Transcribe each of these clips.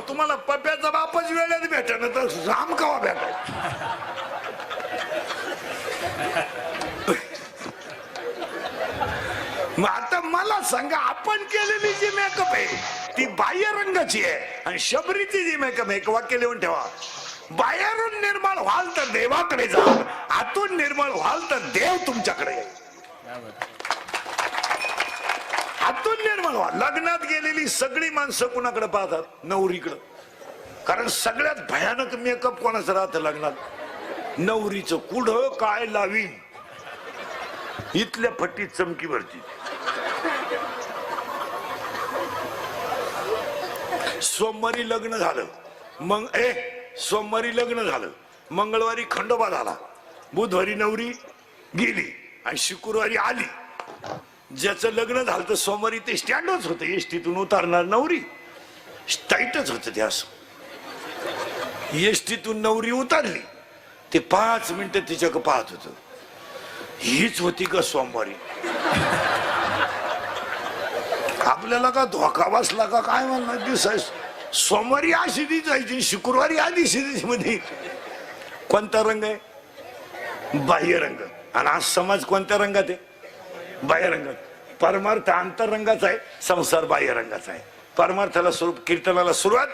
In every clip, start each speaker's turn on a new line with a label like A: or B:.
A: तुम्हाला पप्याचा बापच वेळेत भेटन तर राम कवा भेटाय. मग आता मला सांगा, आपण केलेली जी मेकअप आहे ती बाह्य रंगाची आहे आणि शबरीची जी मेकअप आहे, एक वाक्य लिहून ठेवा, बाहेरून निर्माण व्हाल तर देवाकडे जा, आतून निर्माण व्हाल तर देव तुमच्याकडे येईल. आतून निर्माण व्हा. लग्नात गेलेली सगळी माणसं कुणाकडे पाहतात? नवरीकडं. कारण सगळ्यात भयानक मेकअप कोणाचं राहतं लग्नात? नवरीचं. कुठं काय लावीन इथल्या फट्टीत चमकी भरती. सोमवारी लग्न झालं, मग सोमवारी लग्न झालं, मंगळवारी खंडोबा झाला, बुधवारी नवरी गेली आणि शुक्रवारी आली. ज्याचं लग्न झालं तर सोमवारी ते स्टँडच होते, एसटीतून उतारणार नवरी, टाईटच होत ते. असं एसटीतून नवरी उतरली ते 5 मिनिटं तिच्याकडे पाहत होत, हीच होती का सोमवारी? आपल्याला का धोका बसला का काय म्हणणार दिसाय. सोमवारी अशी दिसायची, शुक्रवारी आधी मध्ये. कोणता रंग आहे? बाह्य रंग. आणि आज समाज कोणत्या रंगात आहे? बाह्य रंगात. परमार्थ आंतररंगाचा आहे, संसार बाह्य रंगाचा आहे. परमार्थाला स्वरूप, कीर्तनाला सुरुवात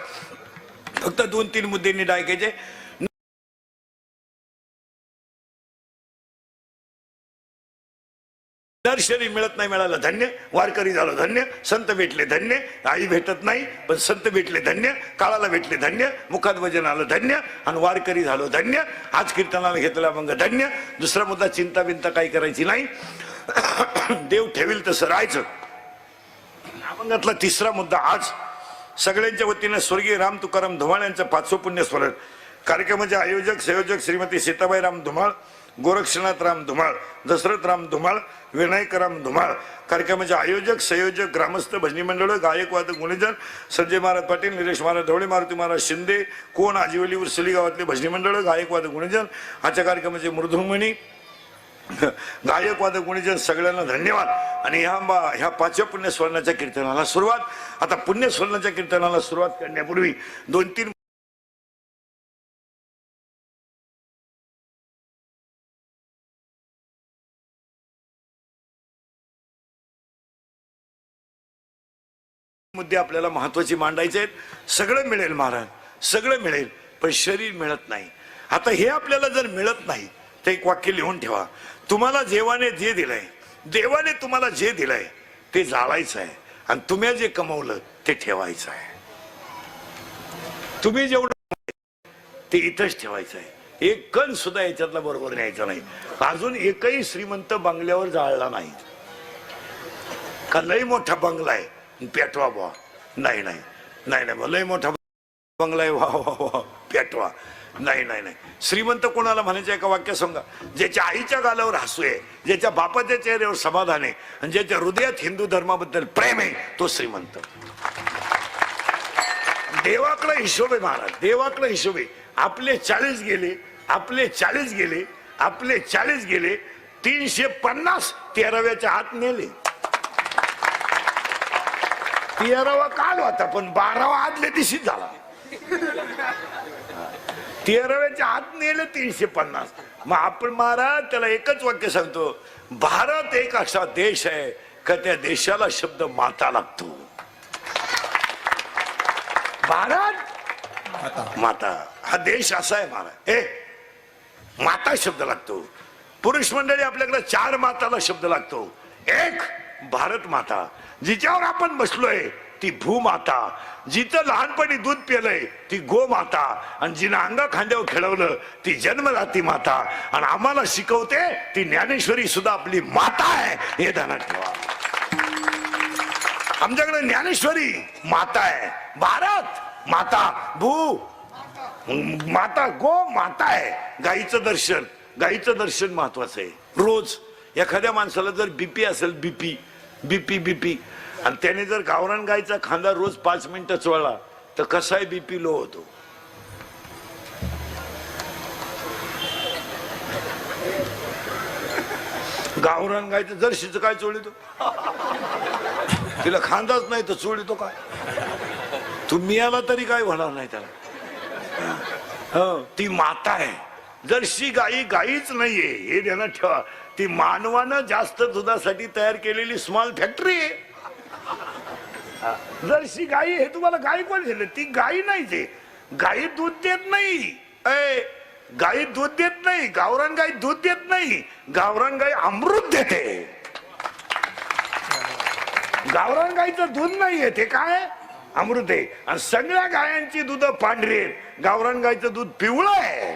A: फक्त 2-3 मुद्द्यांनी डायकायचे. दर्शनी मिळत नाही, मिळालं धन्य. वारकरी झालो धन्य. संत भेटले धन्य. आई भेटत नाही पण संत भेटले धन्य. काळाला भेटले धन्य. मुखात वजन आलं धन्य. आणि वारकरी झालो धन्य. आज कीर्तनाला घेतला मग धन्य. दुसरा मुद्दा, चिंता बिंता काही करायची नाही, देव ठेवील तसं राहायचं. अभंगातला तिसरा मुद्दा, आज सगळ्यांच्या वतीनं स्वर्गीय राम तुकाराम धुमाळ यांचं 500 पुण्य स्मरण. कार्यक्रमाचे आयोजक संयोजक श्रीमती सीताबाई राम धुमाळ, गोरक्षनाथ राम धुमाळ, दशरथ राम धुमाळ, विनायक राम धुमाळ. कार्यक्रमाचे आयोजक संयोजक ग्रामस्थ, भजनी मंडळ, गायक वादक गुणीजन, संजय महाराज पाटील, निलेश महाराज ढवळे, मारुती महाराज शिंदे, कोण, आजिवली उर्सली गावातले भजनी मंडळ, गायक वादक गुणीजन. आजच्या कार्यक्रमाचे मृदुंगमणी, गायक वादक गुणीजन, सगळ्यांना धन्यवाद. आणि ह्या 5 पुण्यस्मरणाच्या कीर्तनाला सुरुवात. आता पुण्यस्मरणाच्या कीर्तनाला सुरुवात करण्यापूर्वी 2-3 मुद्दे आपल्याला महत्वाचे मांडायचे आहेत. सगळं मिळेल महाराज, सगळं मिळेल, पण शरीर मिळत नाही. आता हे आपल्याला जर मिळत नाही तर एक वाक्य लिहून ठेवा, तुम्हाला देवाने जे दिलंय, देवाने तुम्हाला जे दिलंय ते जाळायचं आहे आणि तुम्ही जे कमवलं ते ठेवायचं आहे. तुम्ही जेवढं ते इथंच ठेवायचं आहे. एक कण सुद्धा याच्यातला बरोबर न्यायचा नाही. अजून एकही श्रीमंत बंगल्यावर जाळला नाही का लय मोठा बंगला आहे पेटवा बुवा, नाही नाही नाही नाही, लय मोठा बंगला आहे वा वा वा पेटवा, नाही नाही नाही. श्रीमंत कोणाला म्हणायचं एका वाक्य सांगा, ज्याच्या आईच्या गालावर हसू आहे, ज्याच्या बापाच्या चेहऱ्यावर समाधान आहे आणि ज्याच्या हृदयात हिंदू धर्माबद्दल प्रेम आहे, तो श्रीमंत. देवाकडे हिशोब आहे महाराज, देवाकडे हिशोब आहे. आपले 40 गेले, आपले 40 गेले, आपले 40 गेले, 350 13व्याच्या आत नेले. 13वा काल होता पण 12वा आदल्या दिवशीच झाला. 13व्याच्या आत नेले 350. मग आपण महाराज त्याला एकच वाक्य सांगतो, भारत एक असा देश आहे का त्या देशाला शब्द माता लागतो. भारत माता हा देश असा आहे महाराज, माता शब्द लागतो. पुरुष मंडळी आपल्याकडे 4 माताला शब्द लागतो. एक भारत माता, जिच्यावर आपण बसलोय ती भूमाता, जिथं लहानपणी दूध पिलंय ती गोमाता, आणि जिनं अंगा खांद्यावर खेळवलं ती जन्मदाती माता, आणि आम्हाला शिकवते ती ज्ञानेश्वरी सुद्धा आपली माता आहे, हे ध्यानात ठेवा. आमच्याकडे ज्ञानेश्वरी माता आहे, भारत माता, भू माता, गो माता आहे. गाईचं दर्शन, गाईचं दर्शन महत्वाचं आहे. रोज एखाद्या माणसाला जर बीपी असेल, बीपी बीपी बीपी, आणि त्याने जर गावरान गायचा खांदा रोज 5 मिनिटं चोळला तर कसाही बीपी लो होतो. गावरान गायचं जर्शीचं काय चोळीतो, तिला खांदाच नाही तर चोळीतो काय? तुम्ही आला तरी काय होणार नाही त्याला. हो, ती माता आहे. जर्सी गाई गाईच नाहीये हे ध्यानात ठेवा. ती मानवानं जास्त दुधासाठी तयार केलेली स्मॉल फॅक्टरी आहे. जर्सी गाई हे तुम्हाला गाय कोण दिलं? ती गाई नाही. ते गाई दूध देत नाही. गाई दूध देत नाही. गावरान गाई दूध देत नाही. गावरान गाई अमृत देते. गावरान गाईचं दूध नाही आहे, ते काय अमृत आहे. आणि सगळ्या गायांची दूध पांढरी आहेत. गावरान गाईचं दूध पिवळं आहे.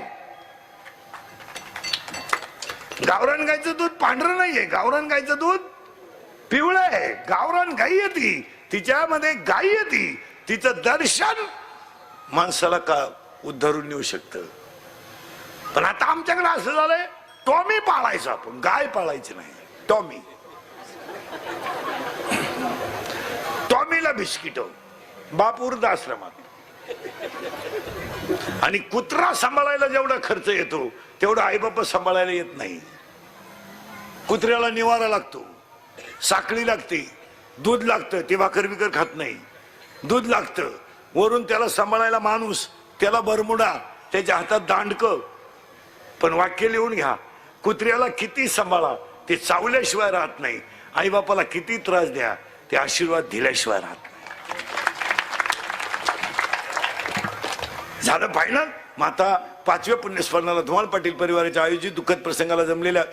A: गावरान गाईचं दूध पांढरं नाहीये. गावरान गाईचं दूध पिवळं आहे. गावरान गाई आहे ती. तिच्यामध्ये गाई आहे ती. तिचं दर्शन माणसाला का उद्धरून नेऊ शकतं. पण आता आमच्याकडे असं झालंय, टॉमी पाळायचं आपण, गाय पाळायची नाही. टॉमी, टॉमीला बिस्किट बाप वृद्धाश्रमात. आणि कुत्रा सांभाळायला जेवढा खर्च येतो तेवढा आई बाप सांभाळायला येत नाही. कुत्र्याला निवारा लागतो, साखळी लागते, दूध लागतं. ते भाकर बिकर खात नाही. दूध लागतं. वरून त्याला सांभाळायला माणूस, त्याला बरमुडा, त्याच्या हातात दांडकं. पण वाक्य लिहून घ्या, कुत्र्याला किती सांभाळा ते चावल्याशिवाय राहत नाही. आई बापाला किती त्रास द्या ते आशीर्वाद दिल्याशिवाय राहत नाही. झालं फायनल. माता 5व्या पुण्यस्मरणाला धुमाळ पाटील परिवाराच्या आयोजित दुःखद प्रसंगाला जमलेल्या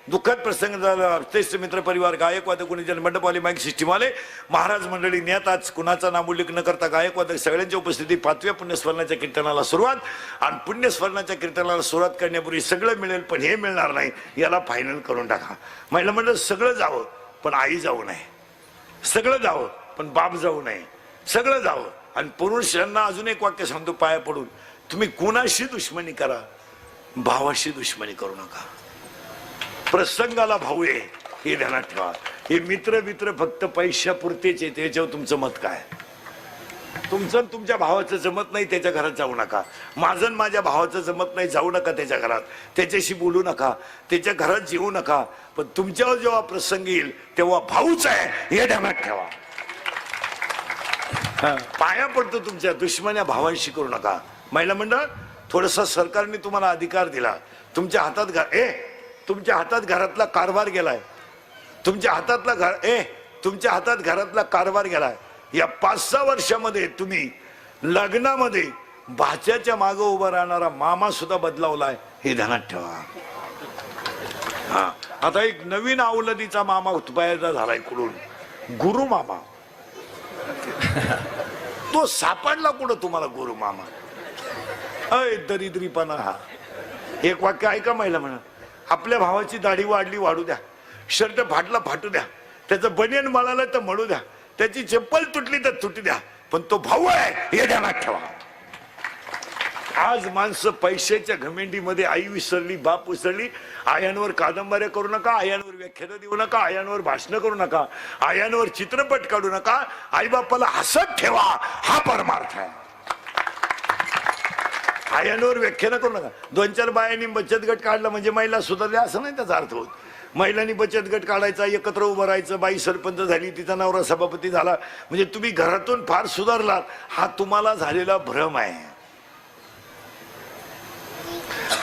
A: दुःखद प्रसंग झाला. श्रेष्ठ मित्र परिवार, गायकवादक, गुणीजन, मंडपवाले, माईक सिस्टीम आले, महाराज मंडळी, नियत आज कुणाचा नाम उल्लेख न करता गायकवादक सगळ्यांच्या उपस्थितीत 5व्या पुण्यस्मरणाच्या कीर्तनाला सुरुवात. आणि पुण्यस्मरणाच्या कीर्तनाला सुरुवात करण्यापूर्वी सगळं मिळेल पण हे मिळणार नाही, याला फायनल करून टाका. महिला मंडळ सगळं जावं पण आई जाऊ नये. सगळं जावं पण बाप जाऊ नये. सगळं जावं. आणि पुरुषांना अजून एक वाक्य सांगतो पाया पडून, तुम्ही कुणाशी दुश्मनी करा, भावाशी दुश्मनी करू नका. प्रसंगाला भाऊ आहे हे ध्यानात ठेवा. हे मित्र मित्र फक्त पैशापुरतेच येते. याच्यावर तुमचं मत काय? तुमचं तुमच्या भावाचं जमत नाही त्याच्या घरात जाऊ नका. माझं माझ्या भावाचं जमत नाही, जाऊ नका त्याच्या घरात. त्याच्याशी बोलू नका, त्याच्या घरात जेवू नका. पण तुमच्यावर जेव्हा प्रसंग येईल तेव्हा भाऊच आहे हे ध्यानात ठेवा. पाया पडतो तुमच्या दुश्मन्या भावांशी करू नका. महिला मंडळ, थोडसा सरकारने तुम्हाला अधिकार दिला. तुमच्या हातात घरातला कारभार गेलाय. तुमच्या हातात घरातला कारभार गेलाय. या 5-6 वर्षामध्ये तुम्ही लग्नामध्ये भाच्याच्या मागे उभा राहणारा मामा सुद्धा बदलावलाय हे ध्यानात ठेवा. आता एक नवीन अवलदीचा मामा पैदा झालाय कुठून, गुरु मामा. तो सापडला कुठं तुम्हाला गुरु मामा? दरिद्रीपणा. हा एक वाक्य ऐका महिला म्हणा, आपल्या भावाची दाढी वाढली वाढू द्या, शर्ट फाटला फाटू द्या, त्याचं बनियन मळालं तर मळू द्या, त्याची चप्पल तुटली तर तुटू द्या, पण तो भाऊ आहे हे ध्यानात ठेवा. आज माणसं पैशाच्या घमेंडीमध्ये आई विसरली, बाप विसरली. आयांवर कादंबऱ्या करू नका, आयांवर व्याख्यानं देऊ नका, आयांवर भाषण करू नका, आयांवर चित्रपट काढू नका. आई बापाला हसत ठेवा, हा परमार्थ आहे. आयांवर व्याख्यानं करू नका. 2-4 बायांनी बचत गट काढला म्हणजे महिला सुधारल्या असं नाही त्याचा अर्थ होत. महिलांनी बचत गट काढायचा, एकत्र उभं राहायचं, बाई सरपंच झाली, तिचा नवरा सभापती झाला म्हणजे तुम्ही घरातून फार सुधारलात, हा तुम्हाला झालेला भ्रम आहे.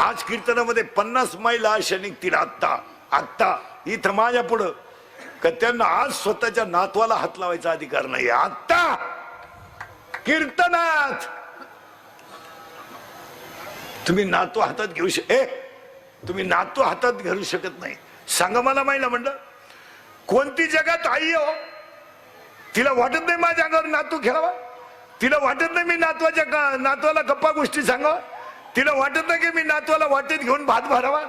A: आज कीर्तनामध्ये 50 महिला अशा निघतील आत्ता इथं माझ्या पुढं, का त्यांना आज स्वतःच्या नातवाला हात लावायचा अधिकार नाही. आत्ता कीर्तनात तुम्ही नातू हातात घेऊ तुम्ही नातू हातात घेऊ शकत नाही. सांगा मला महिला मंडळ, कोणती जगात आई हो तिला वाटत नाही माझ्या अंगावर नातू खेळावा? तिला वाटत नाही मी नातवाला गप्पा गोष्टी सांगावा? तिला वाटत नाही की मी नातवाला वाटेत घेऊन भात भरावा?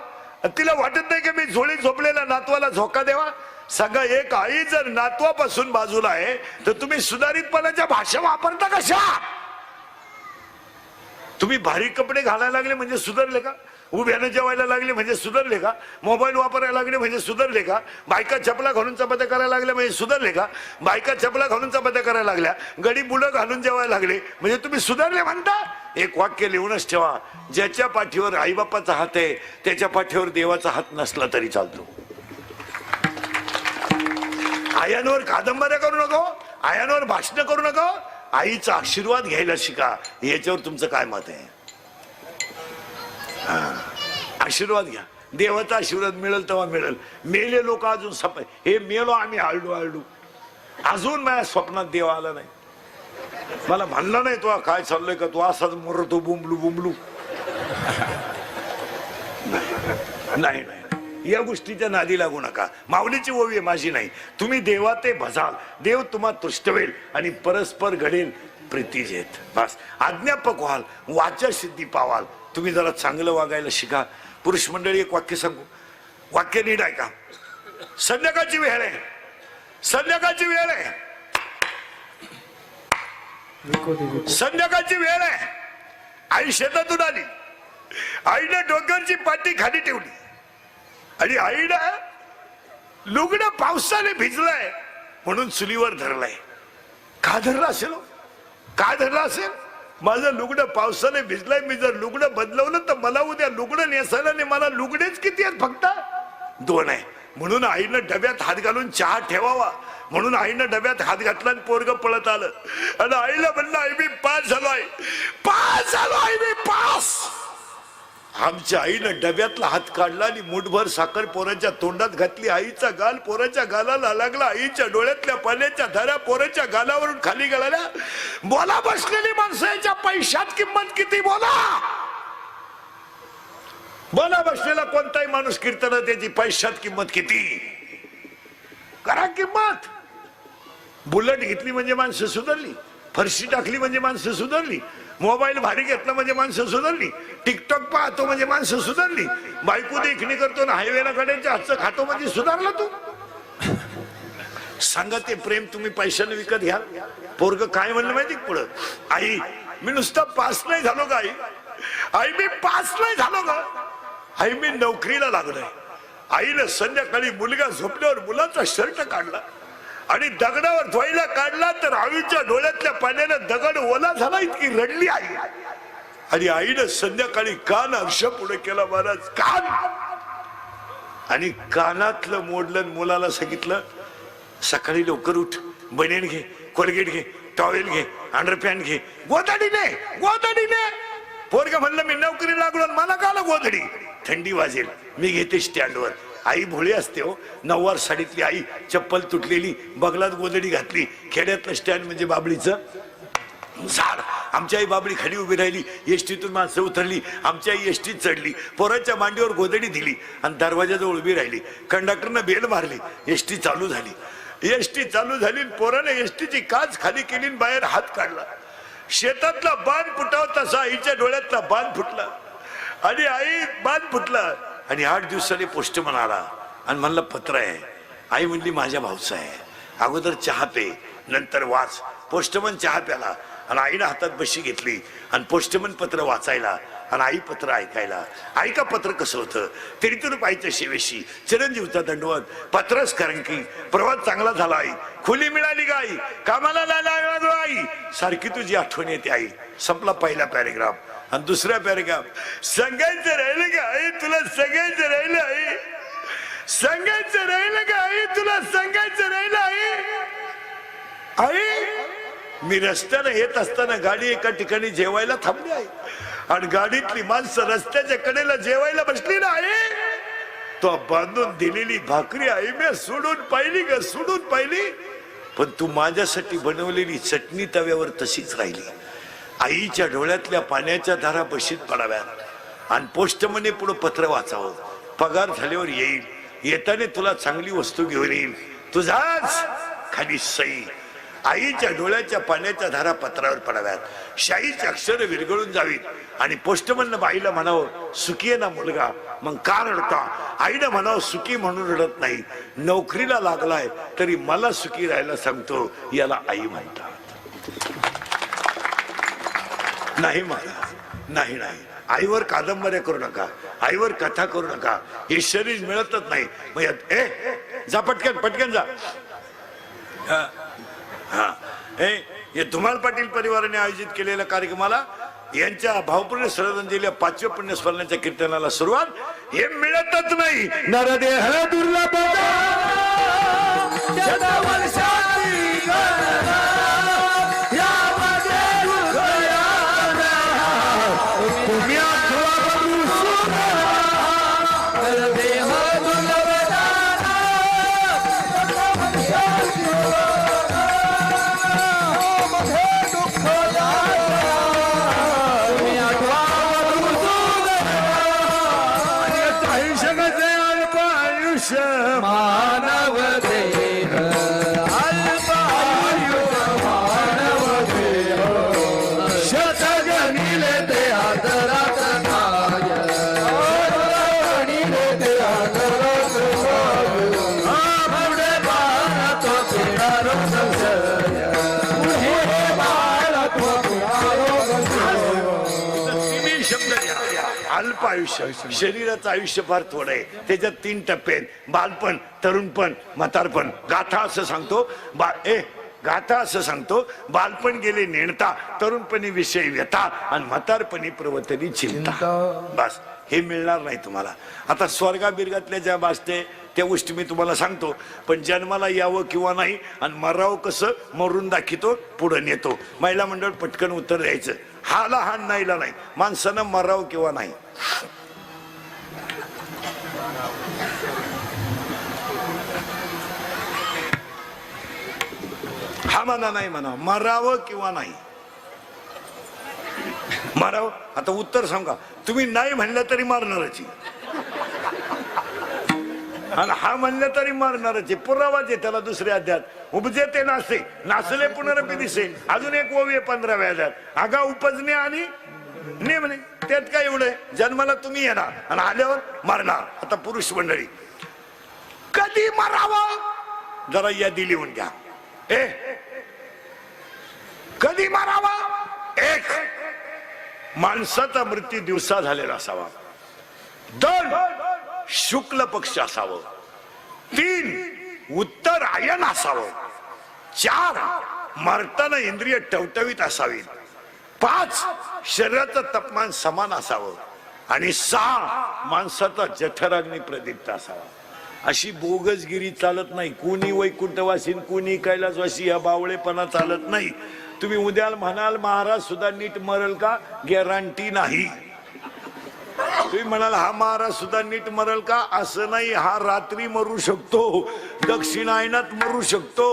A: तिला वाटत नाही की मी झोळी झोपलेला नातवाला झोका द्यावा? सगळं एक आई जर नातवापासून बाजूला आहे तर तुम्ही सुधारितपणाच्या भाषा वापरता कशा? तुम्ही भारी कपडे घालायला लागले म्हणजे सुधारले का? उभ्यानं जेवायला लागले म्हणजे सुधारले का? मोबाईल वापरायला लागले म्हणजे सुधारले का? बायका चपला घालून चपात्या करायला लागल्या म्हणजे सुधारले का? बायका चपला घालून चपात्या करायला लागल्या, गडी बुडं घालून जेवायला लागले म्हणजे तुम्ही सुधारले म्हणता? एक वाक्य लिहूनच ठेवा, ज्याच्या पाठीवर आईबापाचा हात आहे त्याच्या पाठीवर देवाचा हात नसला तरी चालतो. आयांवर कादंबऱ्या करू नको, आयांवर भाषण करू नको. आईचा आशीर्वाद घ्यायला शिका. याच्यावर तुमचं काय मत आहे? आशीर्वाद घ्या. देवाचा आशीर्वाद मिळेल तेव्हा मिळेल. मेले लोक अजून हे मेलो आम्ही आरडू अजून माझ्या स्वप्नात देव आला नाही. मला म्हणलं नाही तुला काय चाललंय का, तू असाच मरतो बुंबलू. नाही नाही, या गोष्टीच्या नादी लागू नका. माऊलीची ओवी आहे, माझी नाही. तुम्ही देवाते भजाल, देव तुम्हाला तुष्टवेल आणि परस्पर घडेल प्रीतीजेत. बस आज्ञापक व्हाल, वाचा सिद्धी पावाल. तुम्ही जरा चांगलं वागायला शिका. पुरुष मंडळी, एक वाक्य सांगू, वाक्य नीट ऐका. संध्याकाळची वेळ आहे, संध्याकाळची वेळ आहे, संध्याकाळची वेळ आहे. आई शेतातून आली, आईने डोंगरची पाटी खाली ठेवली आणि आईनं लुगडं पावसाने भिजलंय म्हणून चुलीवर धरलंय. का धरला असेल? का धरला असेल? माझं लुगडं पावसाने भिजलंय, मी जर लुगडं बदलवलं तर मला उद्या लुगडं नेसायला नाही. मला लुगडेच किती आहेत? फक्त 2 आहे. म्हणून आईनं डब्यात हात घालून चहा ठेवावा, म्हणून आईनं डब्यात हात घातला आणि पोरग पळत आलं आणि आईला म्हणलं, आई मी पास झालो आहे, पास झालो आई मी पास. आमच्या आईनं डब्यातला हात काढला आणि मुठभर साखर पोराच्या तोंडात घातली. आईचा गाल पोराच्या गालाला लागला. आईच्या डोळ्यातल्या पाण्याच्या धारा पोराच्या गालावरून खाली गळाल्या. बोला बसलेली माणसाच्या पैशात किंमत किती? बोला बोला. बसलेला कोणताही माणूस कीर्तन, त्याची पैशात किंमत किती? करा किंमत. बुलेट घेतली म्हणजे माणसं सुधारली, फरशी टाकली म्हणजे माणसं सुधारली, मोबाईल भारी घेतला म्हणजे माणसं सुधारली, टिकटॉक पाहतो म्हणजे माणसं सुधारली, बायको देखणी करतो ना हायवेला गाड्यांच्या हातचं खातो म्हणजे सुधारला तू. सांगा ते प्रेम तुम्ही पैशाने विकत घ्या. पोरग काय म्हणलं माहिती पुढं? आई मी नुसता पास नाही झालो का? आई मी पास नाही झालो का? आई मी नोकरीला लागलोय. आईनं संध्याकाळी मुलगा झोपल्यावर मुलाचा शर्ट काढला आणि दगडावर धुवायला काढला तर आईच्या डोळ्यातल्या पाण्यानं दगड ओला झाला, इतकी रडली आई. आणि आईनं संध्याकाळी कान अक्ष पुढे केला, महाराज कान, आणि कानातलं मोडलं. मुलाला सांगितलं, सकाळी लवकर उठ, बनियन घे, कोलगेट घे, टॉवेल घे, अंडरपॅन्ट घे, गोधडीने गोधडीने. पोरग म्हणलं, मी नोकरी लागलो, मला काला गोधडी, थंडी वाजेल, मी घेते स्टँडवर. आई भोळी असते हो. 9वार साडीतली आई, चप्पल तुटलेली, बगलात गोदडी घातली. खेड्यातलं स्टँड म्हणजे बाबळीचं झाड. आमची आई बाबळी खाली उभी राहिली, एसटीतून माणसं उतरली, आमची आई एसटीत चढली, पोराच्या मांडीवर गोदडी दिली आणि दरवाजाजवळ उभी राहिली. कंडक्टरनं बेल मारली, एसटी चालू झाली. एसटी चालू झाली, पोराने एसटीची काच खाली केली, बाहेर हात काढला. शेतातला बाण फुटाव तसा आईच्या डोळ्यातला बाण फुटला आणि आई बाण फुटला. आणि 8 दिवसांनी पोस्टमन आला आणि म्हणलं, पत्र आहे. आई म्हणली, माझ्या भाऊचं आहे. अगोदर चहा पे, नंतर वाच. पोस्टमन चहा प्याला आणि आईनं हातात बशी घेतली आणि पोस्टमन पत्र वाचायला आणि आई पत्र ऐकायला. ऐका पत्र कसं होतं. तरी पाहिजे शेवेशी, चिरंजीवचा दंडवत, पत्रच कारण की प्रवास चांगला झाला आई, खुली मिळाली का आई, कामाला लागलो आई, सारखी तुझी आठवण येते आई. संपला पहिला पॅरेग्राफ. आणि दुसरा पॅरेग्राफ, सांगायचं राहिलं का आई तुला, सांगायचं राहिलं आई, सांगायचं राहिलं का आई तुला, सांगायचं राहिलं आई. आई मी रस्त्यानं येत असताना गाडी एका ठिकाणी जेवायला थांबली आहे आणि गाडीतली माणसं रस्त्याच्या कडेला जेवायला बसली ना आई. तो बांधून दिलेली भाकरी आई मी सोडून पाहिली का, सोडून पाहिली, पण तू माझ्यासाठी बनवलेली चटणी तव्यावर तशीच राहिली. आईच्या डोळ्यातल्या पाण्याच्या धारा बशीत पडाव्यात आणि पोस्टमने पुढे पत्र वाचावं. पगार झाल्यावर येईल, येताना तुला चांगली वस्तू घेऊन येईल, तुझाच खाली सई. आईच्या डोळ्याच्या पाण्याच्या धारा पत्रावर पडाव्यात, शाईची अक्षर विरघळून जावीत आणि पोस्टमननं बाईला म्हणावं, सुखी आहे ना मुलगा, मग का रडता? आईनं म्हणावं, सुखी म्हणून रडत नाही, नोकरीला लागलाय तरी मला सुखी राहायला सांगतो, याला आई म्हणतात. नाही महाराज, नाही नाही, आईवर कादंबऱ्या करू नका, आईवर कथा करू नका, हे शरीर मिळतच नाही. मग जा पटकन पटकन जा. हा हे धुमाळ पाटील परिवाराने आयोजित केलेल्या कार्यक्रमाला यांच्या भावपूर्ण श्रद्धांजली 5व्या पुण्यस्मरणाच्या कीर्तनाला सुरुवात. हे मिळतच नाही. नरदेह दुर्लभ या अल्प आयुष्य. शरीराचं आयुष्य फार थोडं आहे. त्याच्यात 3 टप्पे आहेत. बालपण, तरुणपण, म्हातारपण. गाथा असं सांगतो गाथा असं सांगतो, बालपण गेले नेणता, तरुणपणी विषय व्यथा आणि म्हातारपणी प्रवतनी चिंता. बस हे मिळणार नाही तुम्हाला. आता स्वर्गा बिर्गातल्या ज्या वाचते त्या गोष्टी मी तुम्हाला सांगतो, पण जन्माला यावं किंवा नाही आणि मरावं कसं मरून दाखवतो, पुढे नेतो. महिला मंडळ पटकन उत्तर द्यायचं. हाला हा नाहीला नाही, माणसानं मरावं किंवा नाही. हा म्हणा नाही म्हणा, मरावं किंवा नाही. मारावं. आता उत्तर सांगा. तुम्ही नाही म्हणलं तरी मारणारच, आणि हा म्हणलं तरी मारणारच. पुरावाच आहे त्याला. दुसरे अध्यात उपजे ते नासे, नासले पुनरपी दिसे. अजून एक ओवी 15व्या अध्यात, आगा उपजणे आणि नेमणे. त्यात काय एवढं? जन्माला तुम्ही येणार आणि आल्यावर मारणार. आता पुरुष मंडळी, कधी मारावं जरा यादी लिहून घ्या. कधी मारावा? 1, माणसाचा मृत्यू दिवसा झालेला असावा. 2, शुक्ल पक्ष असावं. 3, उत्तरायण असावं. 4, मरताना इंद्रिय टवटवीत असावी. 5, शरीराचं तापमान समान असावं. आणि 6, माणसाचा जठराग्नी प्रदीप्त असावा. अशी बोगसगिरी चालत नाही. कोणी वैकुंठवासी, कोणी कैलासवासी या बावळेपणा चालत नाही. तुम्ही उद्या म्हणाल महाराज सुद्धा नीट मरल का, गॅरंटी नाही. तुम्ही म्हणाल हा महाराज सुद्धा नीट मरल का, असं नाही. हा रात्री मरू शकतो, दक्षिणायनात मरू शकतो.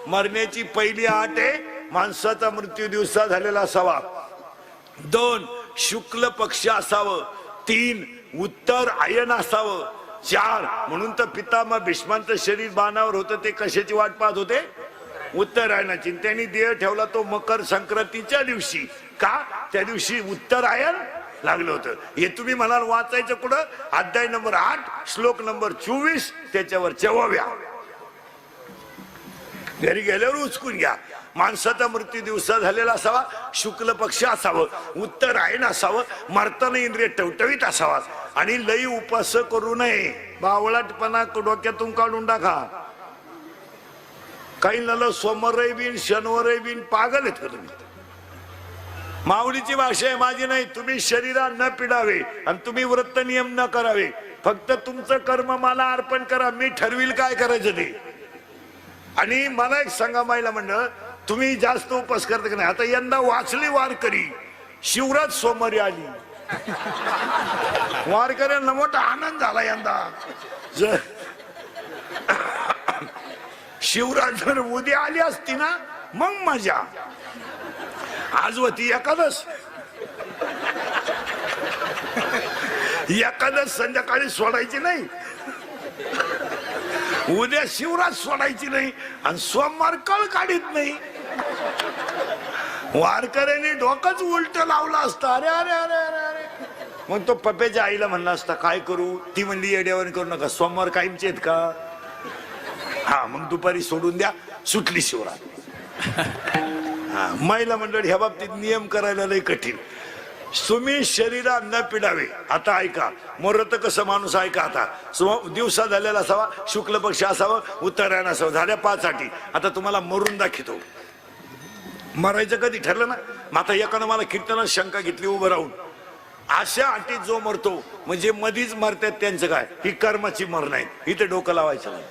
A: मरण्याची पहिली अट आहे माणसाचा मृत्यू दिवसा झालेला असावा. 2, शुक्ल पक्ष असावं. 3, उत्तर आयन असावं. 4, म्हणून तर पितामह भीष्मांचं शरीर बाणावर होतं ते कशाची वाट पाहत होते? उत्तरायणाची. त्यांनी देह ठेवला तो मकर संक्रांतीच्या दिवशी. का? त्या दिवशी उत्तरायण लागलं होतं. हे तुम्ही म्हणाल वाचायचं कुठं? अध्याय नंबर 8 श्लोक नंबर 24 त्याच्यावर 24व्या. घरी गेल्यावर उचकून घ्या. माणसाचा मृत्यू दिवसा झालेला असावा, शुक्ल पक्ष असावं, उत्तरायण असावं, मरताना इंद्रिय टवटवीत असावा आणि लई उपास करू नये. बावळाटपणा डोक्यातून काढून टाका. काही नल सोमवारही बिन शनिवारही बिन पागल आहेत का तुम्ही? माऊलीची भाषा आहे, माझी नाही. तुम्ही शरीरा न पिडावे आणि तुम्ही व्रत नियम न करावे. फक्त तुमचं कर्म मला अर्पण करा, मी ठरविल काय करायचं ते. आणि मला एक सांगा महिला मंडळ, तुम्ही जास्त उपास करता की नाही? आता यंदा वाचली वारकरी, शिवराज सोमवारी आली. वारकऱ्यांना मोठा आनंद झाला यंदा. शिवराज जर उद्या आली असती ना मग मजा. आज होती एकादश. एकादश संध्याकाळी सोडायची नाही, उद्या शिवराज सोडायची नाही आणि सोमवार कळ काढीत नाही. वारकऱ्यांनी डोकंच उलट लावलं असतं. अरे अरे अरे अरे अरे. मग तो पप्याच्या आईला म्हणला असता काय करू? ती म्हणली येड्यावर करू नका, सोमवार कायमचे आहेत का? हा, मग दुपारी सोडून द्या. सुटली शिवराज. हा, महिला मंडळ ह्या बाबतीत नियम करायला लय कठीण. तुम्ही शरीरा न पिडावे. आता ऐका, मरत कसं माणूस ऐका. आता दिवसा झालेला असावा, शुक्ल पक्ष असावं, उत्तरायण असावं. झाल्या 5 अटी. आता तुम्हाला मरून दाखवतो. मरायचं कधी ठरलं ना? मग आता एकानं मला कीर्तनात शंका घेतली उभं राहून. अशा अटीत जो मरतो म्हणजे मधीच मरतात त्यांचं काय? ही कर्माची मरण आहे. इथे डोकं लावायचं नाही.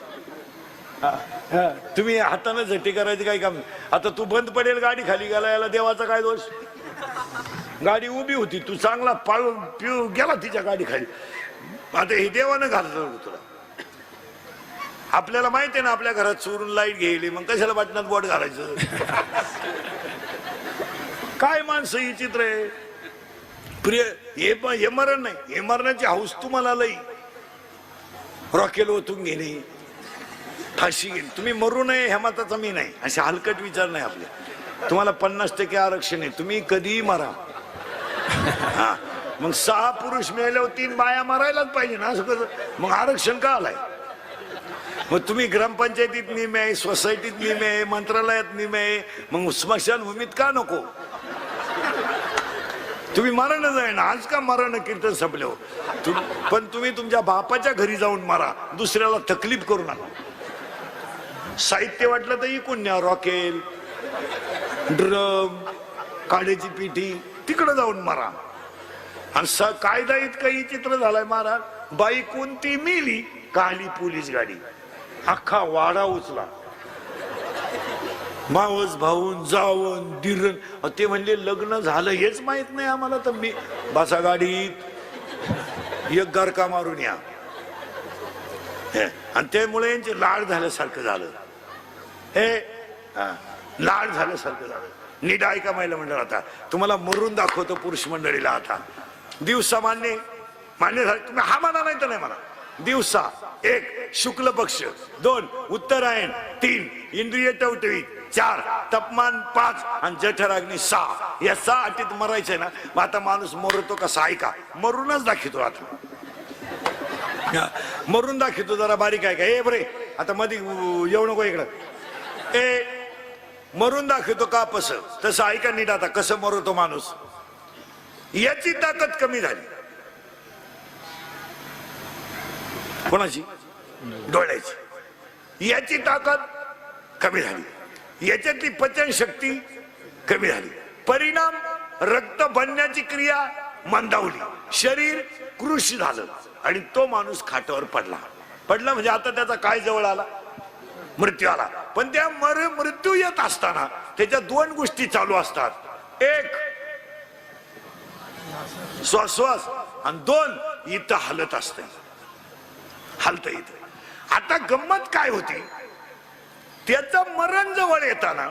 A: तुम्ही हाताने झटी करायची काय काम? आता तू बंद पडेल गाडी खाली गेला, याला देवाचा काय दोष? गाडी उभी होती, तू चांगला पिऊ गेला तिच्या गाडी खाली. आता हे देवानं घालत तुला. आपल्याला माहिती आहे ना आपल्या घरात चोरून लाईट गेली, मग कशाला बटनात बोट घालायचं? काय माणसं ही चित्र आहे. प्रिय हे मरण नाही, हे मरणाची हौस तुम्हाला लई. रॉकेल ओतून घेणे, फाशी घेणे. तुम्ही मरू नये ह्या मताचा मी नाही. असे हलकट विचार नाही आपले. तुम्हाला 50% आरक्षण आहे, तुम्ही कधीही मरा. हा, मग 6 पुरुष मिळाल्यावर 3 बाया मारायलाच पाहिजे ना. असं कसं मग आरक्षण का आलाय? मग तुम्ही ग्रामपंचायतीत नियम आहे, सोसायटीत नियम आहे, मंत्रालयात नियम आहे, मग स्मशानभूमीत का नको? तुम्ही मरण जाय ना, आज का मरण कीर्तन संपले हो. पण तुम्ही तुमच्या बापाच्या घरी जाऊन मारा, दुसऱ्याला तकलीफ करू नका. साहित्य वाटलं तर इकून न्या, रॉकेल, ड्रम, काड्याची पिठी, तिकडे जाऊन मारा. आणि कायदा इतकं चित्र झालाय महाराज, बाई कोणती मिली काली पोलीस गाडी, अख्खा वाडा उचला, मावस भाऊन जाऊन दिरण. ते म्हणले लग्न झालं हेच माहित नाही आम्हाला, तर मी बसा गाडीत एक गारका मारून या. आणि त्यामुळे यांचे लाड झाल्यासारखं झालं, हे लाड झाल्यासारखं झालं. नीट ऐका महिला मंडळ, आता तुम्हाला मरून दाखवतो पुरुष मंडळीला. आता दिवसा मान्य झालं तुम्ही, हा म्हणा नाही तर नाही म्हणा. दिवसा 1 शुक्ल पक्ष, 2 उत्तरायण, 3 इंद्रिय टवटवी, 4 तापमान, 5 आणि जठराग्नी 6. या 6 अटीत मरायचंय ना. मग आता माणूस मरतो कसा ऐका, मरूनच दाखवतो. आता मरून दाखवतो, जरा बारीक आहे का. ए बरे आता मध्ये येऊ नको इकडं. मरून दाखवतो का कसं, तसं ऐका नीट. आता कसं मरतो माणूस, याची ताकद कमी झाली. कोणाची? डोळ्याची. याची ताकद कमी झाली, याच्यातली पचन शक्ती कमी झाली. परिणाम रक्त बनण्याची क्रिया मंदावली, शरीर कृश झालं आणि तो माणूस खाटावर पडला म्हणजे आता त्याचा काय जवळ आला, मृत्यू आला. पण त्या मृत्यू येत असताना त्याच्या 2 गोष्टी चालू असतात. 1 श्वास आणि 2 इथं हलत असते, हलत इथं. आता गंमत काय होती, त्याचं मरण जवळ येताना,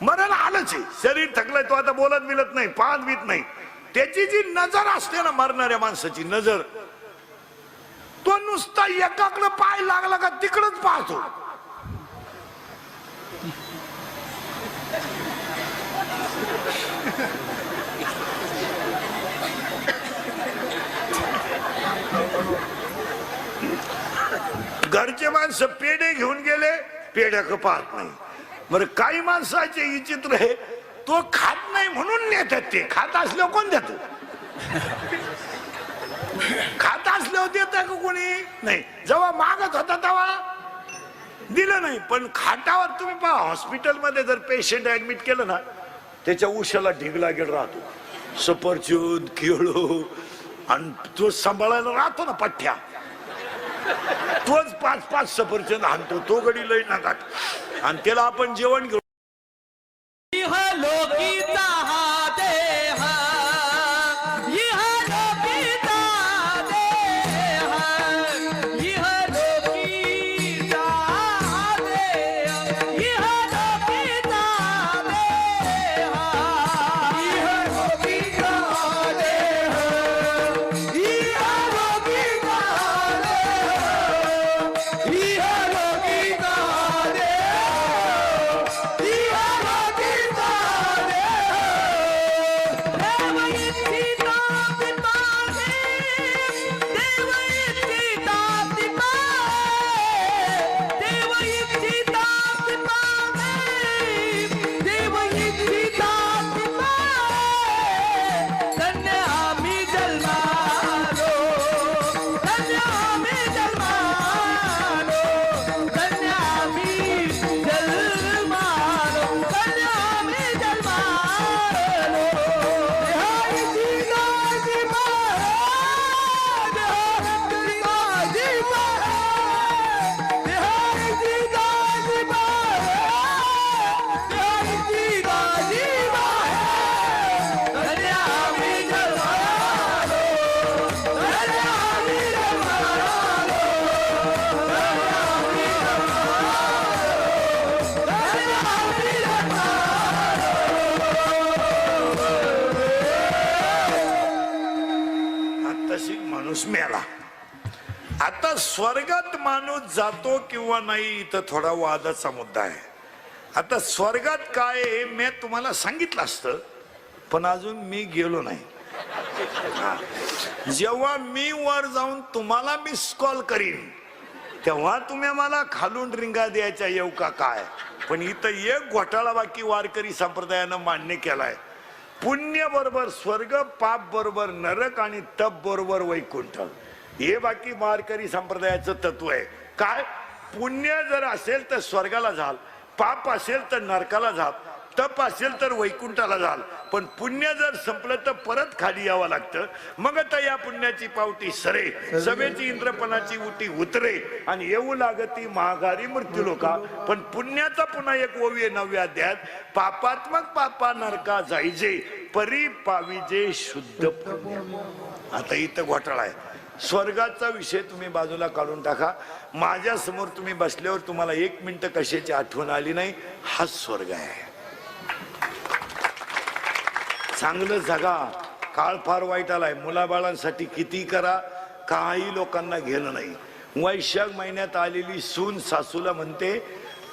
A: मरण आलंच आहे, शरीर थकलंय, तो आता बोलत बिलत नाही, पाहत बीत नाही. त्याची जी नजर असते ना, मरणाऱ्या माणसाची नजर, तो नुसता एकाकडे पाय लागला का तिकडच पाहतो. घरचे माणसं पेढे घेऊन गेले, पेढ्याक पाहत नाही. बरं काही माणसाचे विचित्र आहे, तो खात नाही म्हणून नेतात. ते खात असल्यावर कोण देत, खात असल्यावर देत का कोणी नाही. जेव्हा मागत होता तेव्हा दिलं नाही. पण खाटावर तुम्ही पहा, हॉस्पिटलमध्ये जर पेशंट ऍडमिट केलं ना, त्याच्या उशाला ढीग लागेल राहतो, सफरचंद, केळं, आणि तो सांभाळायला राहतो ना पठ्ठ्या, तोच 5-5 सफरचंद आणतो, तो गडी लई नाकात. आणि त्याला आपण जेवण घेऊ. मेला. आता स्वर्गात माणूस जातो किंवा नाही, इथं थोडा वादाचा मुद्दा आहे. आता स्वर्गात काय आहे मी तुम्हाला सांगितलं असतं, पण अजून मी गेलो नाही. जेव्हा मी वर जाऊन तुम्हाला मिस कॉल करीन तेव्हा तुम्ही मला खालून रिंगा द्यायच्या येऊ का काय. पण इथं एक घोटाळा बाकी वारकरी संप्रदायानं मान्य केलाय, पुण्य बरोबर स्वर्ग, पाप बरोबर नरक आणि तप बरोबर वैकुंठ. हे बाकी वारकरी संप्रदायाचं तत्व आहे. काय? पुण्य जर असेल तर स्वर्गाला जाल, पाप असेल तर नरकाला जाल, तप असेल तर वैकुंठाला जाल. पण पुण्य जर संपलं तर परत खाली यावं लागतं. मग आता या पुण्याची पावटी सरे, सभेची इंद्रपणाची उटी उतरे आणि येऊ लागती महागारी मृत्यू लोका. पण पुण्याचा पुन्हा एक ओवी 9व्या अध्यायात, पापात्मक पापा नरका जायजे परी पाविजे शुद्ध पुण्य. आता इथं घोटाळा आहे. स्वर्गाचा विषय तुम्ही बाजूला काढून टाका. माझ्या समोर तुम्ही बसल्यावर तुम्हाला 1 मिनिट कशाची आठवण आली नाही, हा स्वर्ग आहे. चांगलं जगा. काळ फार वाईट आलाय. मुलाबाळांसाठी किती करा, काही लोकांना घेणं नाही. वैशाख महिन्यात आलेली सून सासूला म्हणते,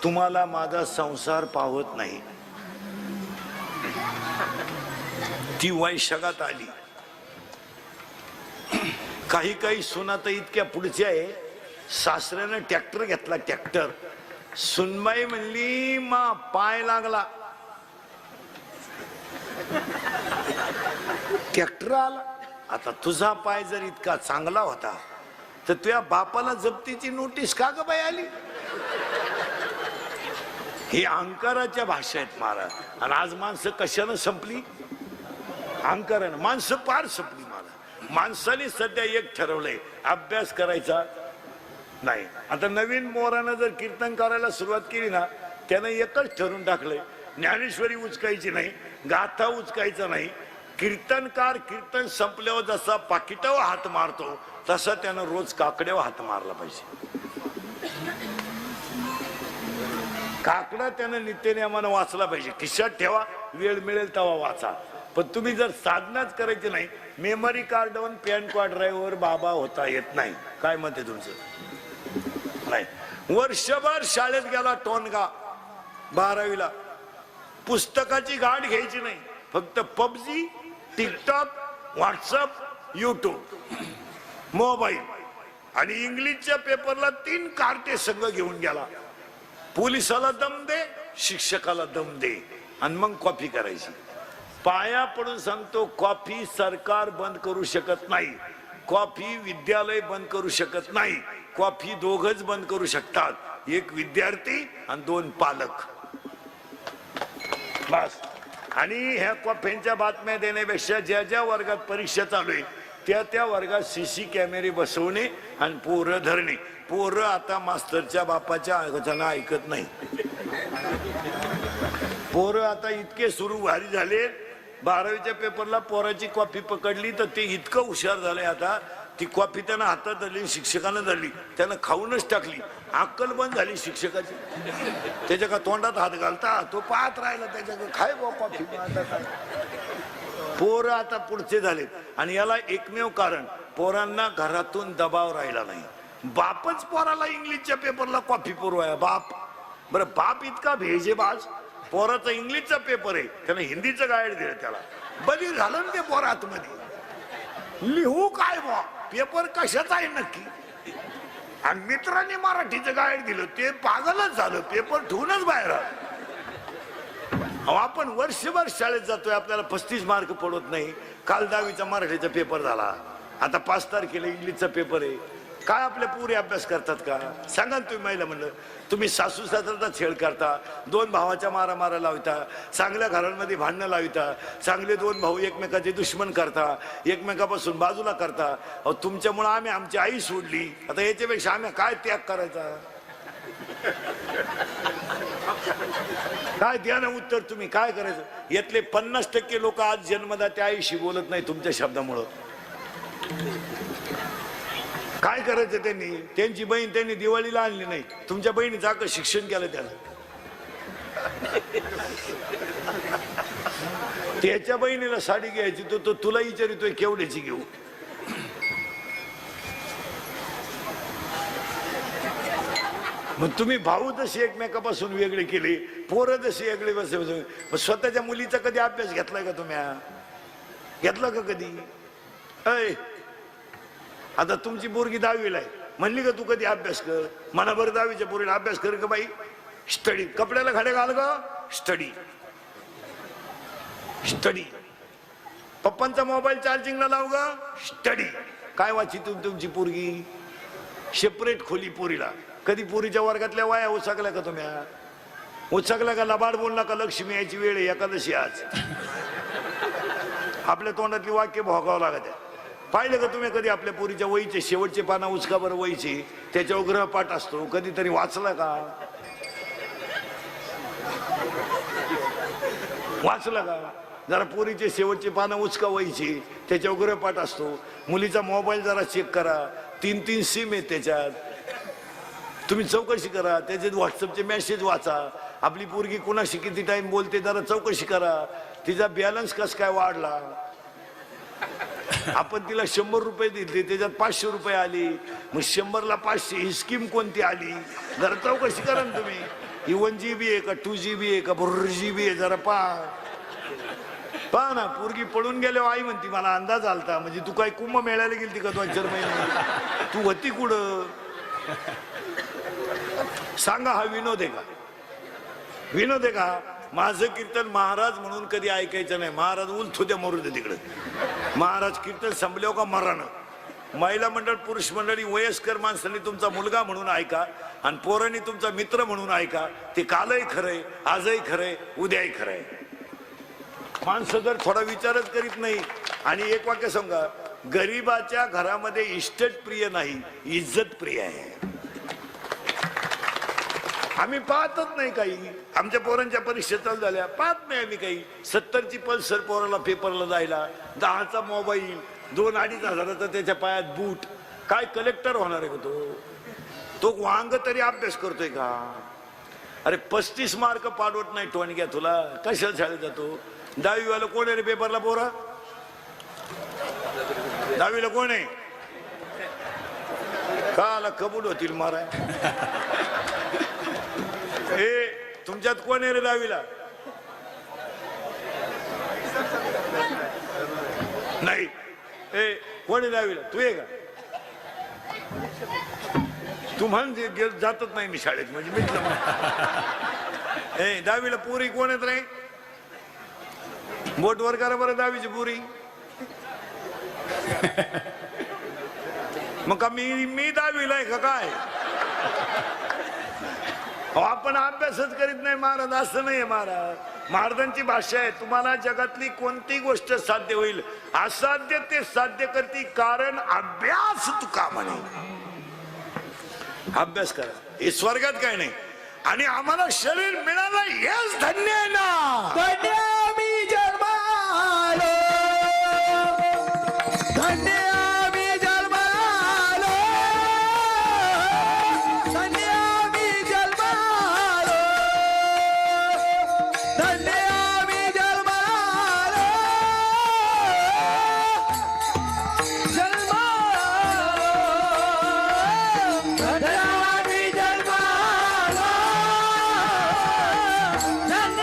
A: तुम्हाला माझा संसार पावत नाही. ती वैशाखात आली. काही काही सुना तर इतक्या पुढच्या आहे, सासऱ्यानं ट्रॅक्टर घेतला. ट्रॅक्टर. सुनबाई म्हणली, मा पाय लागला. ट्रॅक्टर आला. आता तुझा पाय जर इतका चांगला होता तर तुझ्या बापाला जप्तीची नोटीस का ग बाई आली? ही अहंकाराच्या भाषेत महाराज. आणि आज माणसं कशानं संपली? अहंकारानं माणसं पार संपली महाराज. माणसाने सध्या एक ठरवलंय, अभ्यास करायचा नाही. आता नवीन मोरानं जर कीर्तन करायला सुरुवात केली ना, त्यानं एकच ठरवून टाकलंय, ज्ञानेश्वरी उचकायची नाही, गाथा उचकायचा नाही. कीर्तनकार कीर्तन संपल्यावर जसा पाकिटावर हात मारतो तसा त्यानं रोज काकड्यावर हात मारला पाहिजे. काकडा त्यानं नित्यनियमानं वाचला पाहिजे. खिशात ठेवा, वेळ मिळेल तेव्हा वाचा. पण तुम्ही जर साधनाच करायची नाही, मेमरी कार्डवर पॅन कार्ड ड्राईव्हर बाबा होता येत नाही. काय मत आहे तुमचं? नाही. वर्षभर शाळेत गेला टोनगा, 12वीला पुस्तकाची गाठ घ्यायची नाही. फक्त PUBG, TikTok, WhatsApp, YouTube, mobile आणि इंग्लिशच्या पेपरला 3 कार्टे संघ घेऊन गेला. पोलिसाला दम दे, शिक्षकाला दम दे आणि मग कॉपी करायची. पाया पडून सांगतो, कॉफी सरकार बंद करू शकत नाही, कॉफी विद्यालय बंद करू शकत नाही. कॉफी दोघच बंद करू शकतात, 1 विद्यार्थी आणि 2 पालक, बस. आणि ह्या कॉफींच्या बातम्या देण्यापेक्षा ज्या ज्या वर्गात परीक्षा चालू आहे त्या त्या वर्गात CC कॅमेरे बसवणे आणि पोरं धरणे. पोरं आता मास्तरच्या बापाच्या ऐकत नाही. पोरं आता इतके सुरू भारी झाले. 12वीच्या पेपरला पोराची कॉपी पकडली तर ते इतकं हुशार झालंय आता, ती कॉपी त्यानं हातात धरली, शिक्षकानं धरली, त्यानं खाऊनच टाकली. अक्कल बंद झाली शिक्षकाची. त्याच्या का तोंडात हात घालता, तो पाहत राहिला, त्याच्या खाय बा कॉफी. पोरं आता पुढचे झाले. आणि याला एकमेव कारण, पोरांना घरातून दबाव राहिला नाही. बापच पोराला इंग्लिशच्या पेपरला कॉफी पुरवाया. बाप बरं, बाप इतका भेजेबाज. पोराचा इंग्लिशचा पेपर आहे, त्यानं हिंदीचं गाईड दिलं त्याला. बली झालं ना ते पोर आतमध्ये. लिहू काय बा, पेपर कशाचा आहे नक्की? आणि मित्रांनी मराठीचं गाईड दिलं, ते पागलच झालं, पेपर ठेवूनच बाहेर. आपण वर्षभर शाळेत जातोय, आपल्याला 35 मार्क पडत नाही. काल 10वीचा मराठीचा पेपर झाला, आता 5 तारखेला इंग्लिशचा पेपर आहे. काय आपल्या पुरे अभ्यास करतात का? सांगा तुम्ही. महिला म्हणलं, तुम्ही सासू सासऱ्याचा छेड करता, 2 भावाच्या मारा लावता, चांगल्या घरांमध्ये भांडणं लावता, चांगले 2 भाऊ एकमेकाचे दुश्मन करता, एकमेकापासून बाजूला करता. अहो, तुमच्यामुळं आम्ही आमची आई सोडली, आता याच्यापेक्षा आम्ही काय त्याग करायचा? काय द्या ना उत्तर तुम्ही. काय करायचं? यातले 50% लोक आज जन्मदात्या आईशी बोलत नाही तुमच्या शब्दामुळं. काय करायचं त्यांनी? त्यांची बहीण त्यांनी दिवाळीला आणली नाही, तुमच्या बहिणीचं का शिक्षण केलं त्याला. त्याच्या बहिणीला साडी घ्यायची, तो तुला विचारितोय केवढ्याची घेऊ. मग तुम्ही भाऊ जसे एकमेकापासून वेगळे केले, पोरं जसे वेगळे बसले, स्वतःच्या मुलीचा कधी अभ्यास घेतलाय का तुम्ही? घेतला का कधी? आता तुमची पोरगी 10वीला आहे, म्हणली का तू कधी अभ्यास कर? म्हणा बरं, 10वीच्या पोरीला अभ्यास कर का बाई? स्टडी. कपड्याला खाडे घाल ग, स्टडी स्टडी. पप्पांचा मोबाईल चार्जिंगला लाव ग. स्टडी काय वाची तुमची पोरगी? सेपरेट खोली पोरीला. कधी पोरीच्या वर्गातल्या वाया उचाकल्या का तुम्ही? उचाकल्या का? लबाड बोल नका, लक्ष्मी यायची वेळ आहे, एकादशी आज. आपल्या तोंडातली वाक्य भोगावं लागत आहे. पाहिलं का तुम्ही कधी आपल्या पोरीच्या वहीचे शेवटचे पाना उचका बरं वहीचे, त्याच्यावर ग्रहपाठ असतो, कधीतरी वाचला का? वाचला का? जरा पोरीचे शेवटचे पानं उचका वहीची, त्याच्यावर ग्रहपाठ असतो. मुलीचा मोबाईल जरा चेक करा, 3 सिम आहेत त्याच्यात. तुम्ही चौकशी करा, त्याच्यात व्हॉट्सअपचे मेसेज वाचा. आपली पोरगी कुणाशी किती टाइम बोलते जरा चौकशी करा. तिचा बॅलन्स कस काय वाढला? आपण तिला 100 रुपये दिले, त्याच्यात 500 रुपये आली. मग 100ला 500 ही स्कीम कोणती आली? जरा चौकशी करा ना तुम्ही. ही 1 GB आहे का 2 GB आहे का 4 GB आहे? जरा पहा ना. पोरगी पळून गेल्यावर आई म्हणती मला अंदाज आलता. म्हणजे तू काय कुंभ मेळायला गेलती का 2-4 महिने? तू होती कुठं? सांगा, हा विनोद आहे का? विनोद आहे का? माझं कीर्तन महाराज म्हणून कधी ऐकायचं नाही. महाराज उलथू द्या, मरू दे तिकडे. महाराज कीर्तन संपल्यावर का मरण. महिला मंडळ, पुरुष मंडळी, वयस्कर माणसांनी तुमचा मुलगा म्हणून ऐका आणि पोरांनी तुमचा मित्र म्हणून ऐका. ते कालही खरंय, आजही खरंय, उद्याही खरंय. माणसं जर थोडा विचारच करीत नाही. आणि एक वाक्य सांगा, गरीबाच्या घरामध्ये इस्टेट प्रिय नाही, इज्जत प्रिय आहे. आम्ही पाहतच नाही काही. आमच्या पोरांच्या परीक्षा चालू झाल्या, पाहत नाही आम्ही काही. 70ची पल्सर पोराला पेपरला जायला, 10चा मोबाईल, 2-2.5 हजाराचा त्याच्या पायात बूट. काय कलेक्टर होणार आहे का तो? वांग तरी अभ्यास करतोय का? अरे 35 मार्क पाडवत नाही टोणग्या तुला, कशाला शाळेत जातो? 10वी वाला कोण आहे रे पेपरला पोरा? 10वीला कोण आहे? काला कबूल होतील मारा. ए तुमच्यात कोण आहे रे 10वीला? नाही. ए कोण आहे 10वीला? तू आहे का? तू म्हण जातच नाही मी शाळेत, म्हणजे मिटलं. ए 10वीला पुरी कोण आहेत रे? बोट वर करा बरं 10वीची पुरी. मग का मी 10वीला आहे का काय? आपण अभ्यासच करीत नाही महाराज, असं नाही महाराज. महाराजांची भाषा आहे, तुम्हाला जगातली कोणती गोष्ट साध्य होईल, असाध्य ते साध्य करती, कारण अभ्यास तुका म्हणे. अभ्यास करा, हे स्वर्गात काय नाही. आणि आम्हाला शरीर मिळालं हेच धन्य आहे ना.
B: धन्य मी जन्मालो, धन्य मी जन्मालो, धन्य मी जन्मालो, धन्य मी जन्मालो, जन्मालो, धन्य मी जन्मालो, धन्य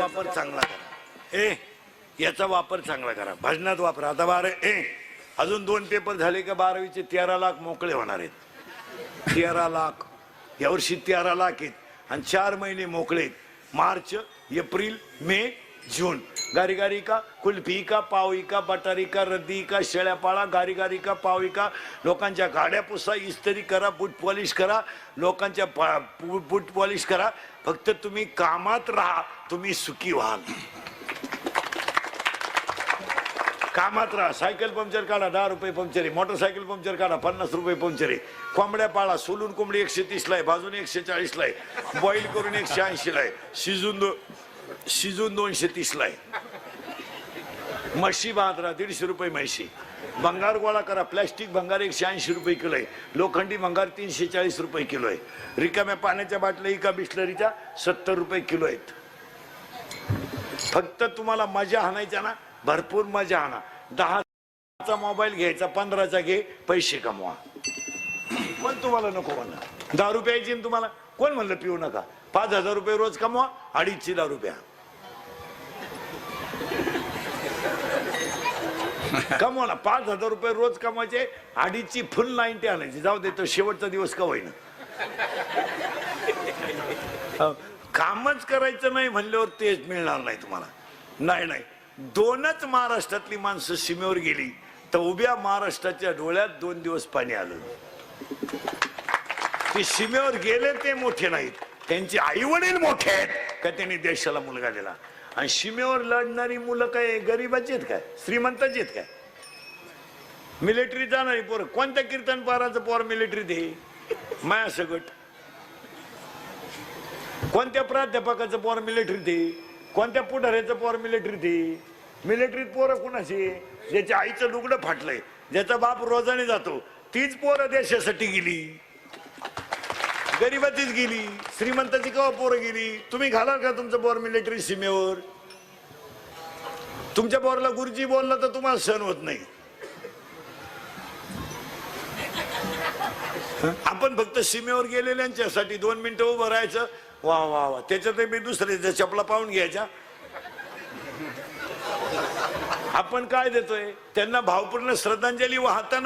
A: वापर चांगला करा. याचा वापर चांगला करा. भजनात वापरा. आता 12 अजून 2 पेपर झाले का 12वीचे 13 लाख मोकळे होणार आहेत. 13 लाख यावर्षी 13 लाख आहेत आणि 4 महिने मोकळे आहेत. मार्च, एप्रिल, मे, जून. गारी गारी का, कुल्फी का, पावी का, बटारी का, रद्दी का, शेळ्यापाळा, गारी गारी का, पावी का. लोकांच्या गाड्या पुसा, इस्त्री करा, बूट पॉलिश करा, लोकांच्या बूट पॉलिश करा. फक्त तुम्ही कामात राहा, तुम्ही सुखी व्हाल. कामात राहा. सायकल पंक्चर काढा, 10 रुपये पंक्चर आहे. मोटरसायकल पंक्चर काढा, 50 रुपये पंक्चर आहे. कोंबड्या पाळा. सोलून कोंबडी 130 ला आहे, भाजून 140 ला आहे, बॉईल करून 180 ला आहे, शिजून 230 ला आहे. म्हशी बांधरा, 150 रुपये म्हशी. भंगार गोळा करा. प्लॅस्टिक भंगार 180 रुपये किलो आहे. लोखंडी भंगार 340 रुपये किलो आहे. रिकाम्या पाण्याच्या बाटल्या एका बिस्लरीच्या 70 रुपये किलो आहेत. फक्त तुम्हाला मजा आणायच्या ना, भरपूर मजा आणा. 10चा मोबाईल घ्यायचा, 15चा घे, पैसे कमवा. पण तुम्हाला नको म्हणलं. 10 रुपयाची तुम्हाला कोण म्हणलं पिऊ नका. 5,000 रुपये रोज कमवा, 250 दारू प्या. कमवा ना. 5,000 रुपये रोज कमवायचे, 250 फुल 90 आणायची. जाऊ दे, तो शेवटचा दिवस का होईना. कामच करायचं नाही म्हणल्यावर तेच मिळणार नाही तुम्हाला. नाही 2च महाराष्ट्रातली माणसं सीमेवर गेली तर उभ्या महाराष्ट्राच्या डोळ्यात 2 दिवस पाणी आलं. ते सीमेवर गेले ते मोठे नाहीत, त्यांचे आई वडील मोठे आहेत का त्यांनी देशाला मुलगा दिला. आणि सीमेवर लढणारी मुलं काय गरीबाची आहेत काय, श्रीमंताची आहेत काय. मिलिटरी जाणारी पोरं. कोणत्या कीर्तन पाराचं पोर मिलिटरी दे माया सगट. कोणत्या प्राध्यापकाचं पोर मिलिटरी दे, कोणत्या पुढाऱ्याचं पोर मिलिटरी दे. मिलिटरीत पोरं कोणाची, ज्याच्या आईचं लुगडं फाटलंय, ज्याचा बाप रोजाने जातो, तीच पोरं देशासाठी गेली. गरीबाचीच गेली. श्रीमंताची केव्हा पोरं गेली. तुम्ही घालाल का तुमचं पोर मिलिटरी सीमेवर. तुमच्या पोराला गुरुजी बोलला तर तुम्हाला सहन होत नाही. आपण फक्त सीमेवर गेलेल्यांच्यासाठी 2 मिनिटं उभं राहायचं. वा वा वा. त्याच्यात मी दुसऱ्याच्या चपला पाहून घ्यायच्या. आपण काय देतोय त्यांना भावपूर्ण श्रद्धांजली वाहताना